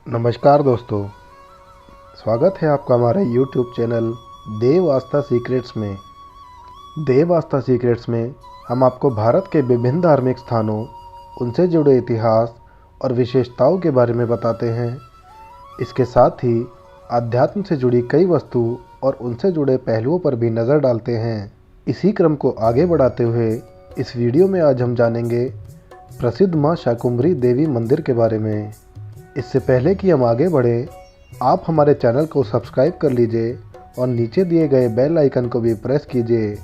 नमस्कार दोस्तों, स्वागत है आपका हमारे YouTube चैनल देव आस्था सीक्रेट्स में। देव आस्था सीक्रेट्स में हम आपको भारत के विभिन्न धार्मिक स्थानों, उनसे जुड़े इतिहास और विशेषताओं के बारे में बताते हैं। इसके साथ ही आध्यात्म से जुड़ी कई वस्तु और उनसे जुड़े पहलुओं पर भी नज़र डालते हैं। इसी क्रम को आगे बढ़ाते हुए इस वीडियो में आज हम जानेंगे प्रसिद्ध माँ शाकुंभरी देवी मंदिर के बारे में। इससे पहले कि हम आगे बढ़ें, आप हमारे चैनल को सब्सक्राइब कर लीजिए और नीचे दिए गए बेल आइकन को भी प्रेस कीजिए,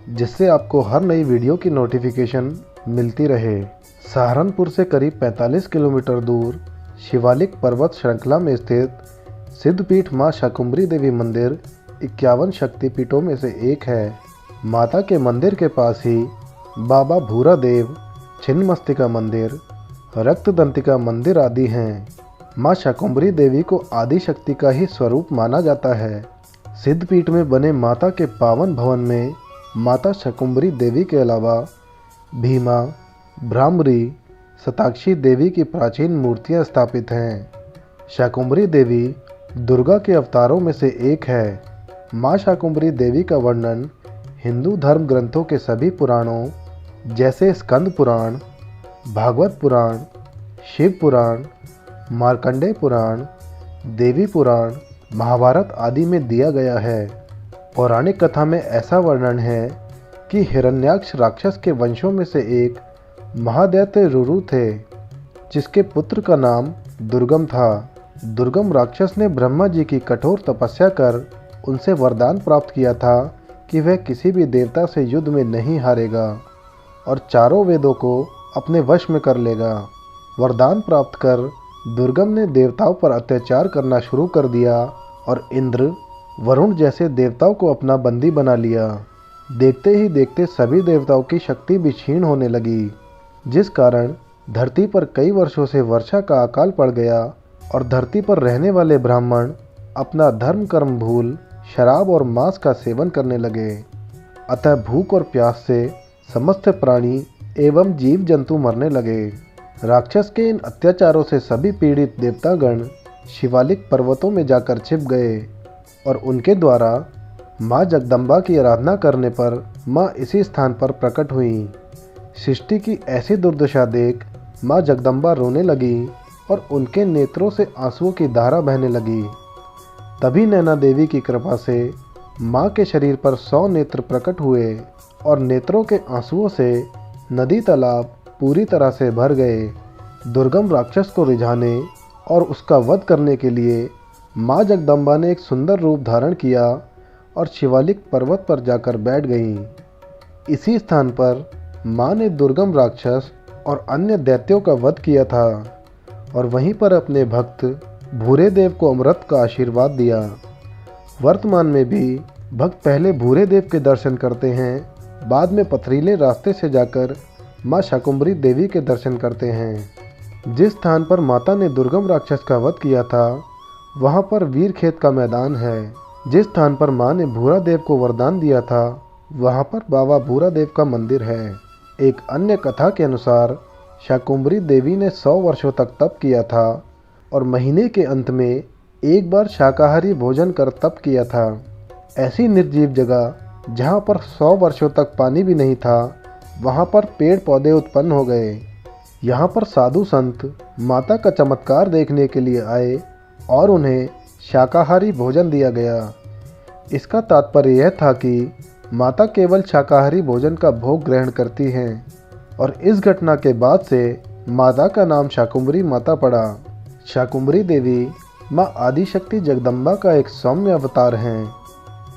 जिससे आपको हर नई वीडियो की नोटिफिकेशन मिलती रहे। सहारनपुर से करीब 45 किलोमीटर दूर शिवालिक पर्वत श्रृंखला में स्थित सिद्धपीठ माँ शाकुंभरी देवी मंदिर 51 शक्तिपीठों में से एक है। माता के मंदिर के पास ही बाबा भूरा देव, छिन्नमस्तिका मंदिर, रक्तदंतिका मंदिर आदि हैं। माँ शाकुंभरी देवी को आदि शक्ति का ही स्वरूप माना जाता है। सिद्धपीठ में बने माता के पावन भवन में माता शाकुंभरी देवी के अलावा भीमा, भ्रामरी, शताक्षी देवी की प्राचीन मूर्तियां स्थापित हैं। शाकुंभरी देवी दुर्गा के अवतारों में से एक है। माँ शाकुंभरी देवी का वर्णन हिंदू धर्म ग्रंथों के सभी पुराणों जैसे स्कंद पुराण, भागवत पुराण, शिव पुराण, मार्कंडेय पुराण, देवी पुराण, महाभारत आदि में दिया गया है। पौराणिक कथा में ऐसा वर्णन है कि हिरण्याक्ष राक्षस के वंशों में से एक महादैत्य रुरु थे, जिसके पुत्र का नाम दुर्गम था। दुर्गम राक्षस ने ब्रह्मा जी की कठोर तपस्या कर उनसे वरदान प्राप्त किया था कि वह किसी भी देवता से युद्ध में नहीं हारेगा और चारों वेदों को अपने वश में कर लेगा। वरदान प्राप्त कर दुर्गम ने देवताओं पर अत्याचार करना शुरू कर दिया और इंद्र, वरुण जैसे देवताओं को अपना बंदी बना लिया। देखते ही देखते सभी देवताओं की शक्ति भी क्षीण होने लगी, जिस कारण धरती पर कई वर्षों से वर्षा का अकाल पड़ गया और धरती पर रहने वाले ब्राह्मण अपना धर्म कर्म भूल शराब और मांस का सेवन करने लगे। अतः भूख और प्यास से समस्त प्राणी एवं जीव जंतु मरने लगे। राक्षस के इन अत्याचारों से सभी पीड़ित देवतागण शिवालिक पर्वतों में जाकर छिप गए और उनके द्वारा माँ जगदम्बा की आराधना करने पर माँ इसी स्थान पर प्रकट हुई। सृष्टि की ऐसी दुर्दशा देख माँ जगदम्बा रोने लगी और उनके नेत्रों से आंसुओं की धारा बहने लगी। तभी नैना देवी की कृपा से माँ के शरीर पर 100 नेत्र प्रकट हुए और नेत्रों के आंसुओं से नदी तालाब पूरी तरह से भर गए। दुर्गम राक्षस को रिझाने और उसका वध करने के लिए माँ जगदम्बा ने एक सुंदर रूप धारण किया और शिवालिक पर्वत पर जाकर बैठ गईं। इसी स्थान पर माँ ने दुर्गम राक्षस और अन्य दैत्यों का वध किया था और वहीं पर अपने भक्त भूरे देव को अमृत का आशीर्वाद दिया। वर्तमान में भी भक्त पहले भूरे देव के दर्शन करते हैं, बाद में पथरीले रास्ते से जाकर माँ शाकुंभरी देवी के दर्शन करते हैं। जिस स्थान पर माता ने दुर्गम राक्षस का वध किया था, वहाँ पर वीर खेत का मैदान है। जिस स्थान पर माँ ने भूरा देव को वरदान दिया था, वहाँ पर बाबा भूरा देव का मंदिर है। एक अन्य कथा के अनुसार शाकुंभरी देवी ने 100 वर्षों तक तप किया था और महीने के अंत में एक बार शाकाहारी भोजन कर तप किया था। ऐसी निर्जीव जगह जहाँ पर 100 वर्षों तक पानी भी नहीं था, वहाँ पर पेड़ पौधे उत्पन्न हो गए। यहाँ पर साधु संत माता का चमत्कार देखने के लिए आए और उन्हें शाकाहारी भोजन दिया गया। इसका तात्पर्य यह था कि माता केवल शाकाहारी भोजन का भोग ग्रहण करती हैं और इस घटना के बाद से माता का नाम शाकुंभरी माता पड़ा। शाकुंभरी देवी माँ आदिशक्ति जगदम्बा का एक सौम्य अवतार हैं।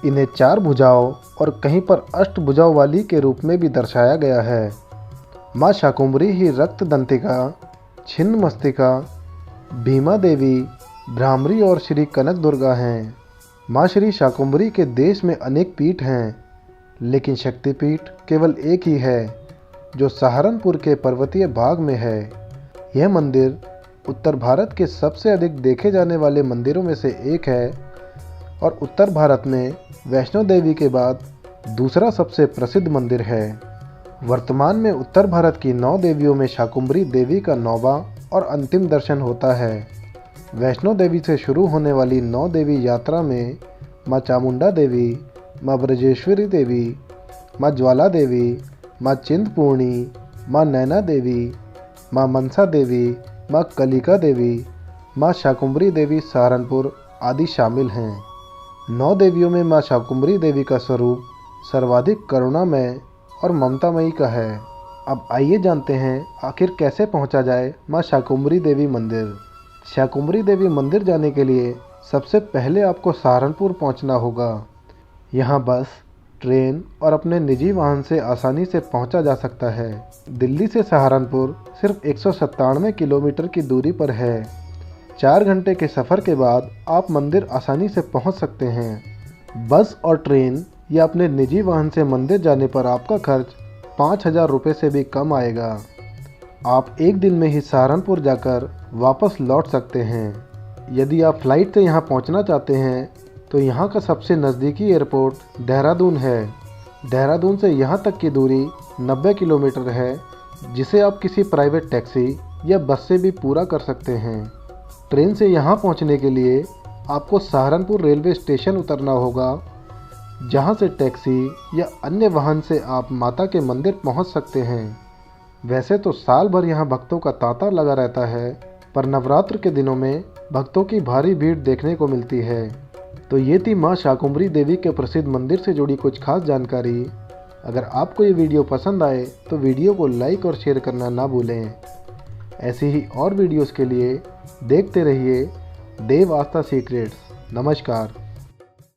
इन्हें 4 भुजाओं और कहीं पर 8 भुजाओं वाली के रूप में भी दर्शाया गया है। माँ शाकुंभरी ही रक्तदंतिका, छिन्नमस्तिका, भीमा देवी, भ्रामरी और श्री कनक दुर्गा हैं। माँ श्री शाकुंभरी के देश में अनेक पीठ हैं, लेकिन शक्तिपीठ केवल एक ही है, जो सहारनपुर के पर्वतीय भाग में है। यह मंदिर उत्तर भारत के सबसे अधिक देखे जाने वाले मंदिरों में से एक है और उत्तर भारत में वैष्णो देवी के बाद दूसरा सबसे प्रसिद्ध मंदिर है। वर्तमान में उत्तर भारत की 9 देवियों में शाकुंभरी देवी का 9वां और अंतिम दर्शन होता है। वैष्णो देवी से शुरू होने वाली 9 देवी यात्रा में माँ चामुंडा देवी, माँ ब्रजेश्वरी देवी, माँ ज्वाला देवी, माँ चिंतपूर्णी, माँ नैना देवी, माँ मनसा देवी, माँ कलिका देवी, माँ शाकुंभरी देवी सहारनपुर आदि शामिल हैं। 9 देवियों में माँ शाकुंभरी देवी का स्वरूप सर्वाधिक करुणामय और ममतामयी का है। अब आइए जानते हैं आखिर कैसे पहुंचा जाए माँ शाकुंभरी देवी मंदिर। शाकुंभरी देवी मंदिर जाने के लिए सबसे पहले आपको सहारनपुर पहुंचना होगा। यहां बस, ट्रेन और अपने निजी वाहन से आसानी से पहुंचा जा सकता है। दिल्ली से सहारनपुर सिर्फ 197 किलोमीटर की दूरी पर है। 4 घंटे के सफ़र के बाद आप मंदिर आसानी से पहुंच सकते हैं। बस और ट्रेन या अपने निजी वाहन से मंदिर जाने पर आपका खर्च 5,000 रुपये से भी कम आएगा। आप एक दिन में ही सहारनपुर जाकर वापस लौट सकते हैं। यदि आप फ्लाइट से यहाँ पहुँचना चाहते हैं तो यहाँ का सबसे नज़दीकी एयरपोर्ट देहरादून है। देहरादून से यहाँ तक की दूरी 90 किलोमीटर है, जिसे आप किसी प्राइवेट टैक्सी या बस से भी पूरा कर सकते हैं। ट्रेन से यहाँ पहुँचने के लिए आपको सहारनपुर रेलवे स्टेशन उतरना होगा, जहाँ से टैक्सी या अन्य वाहन से आप माता के मंदिर पहुँच सकते हैं। वैसे तो साल भर यहाँ भक्तों का तांता लगा रहता है, पर नवरात्र के दिनों में भक्तों की भारी भीड़ देखने को मिलती है। तो ये थी माँ शाकुंभरी देवी के प्रसिद्ध मंदिर से जुड़ी कुछ खास जानकारी। अगर आपको ये वीडियो पसंद आए तो वीडियो को लाइक और शेयर करना ना भूलें। ऐसी ही और वीडियोस के लिए देखते रहिए देव आस्था सीक्रेट्स। नमस्कार।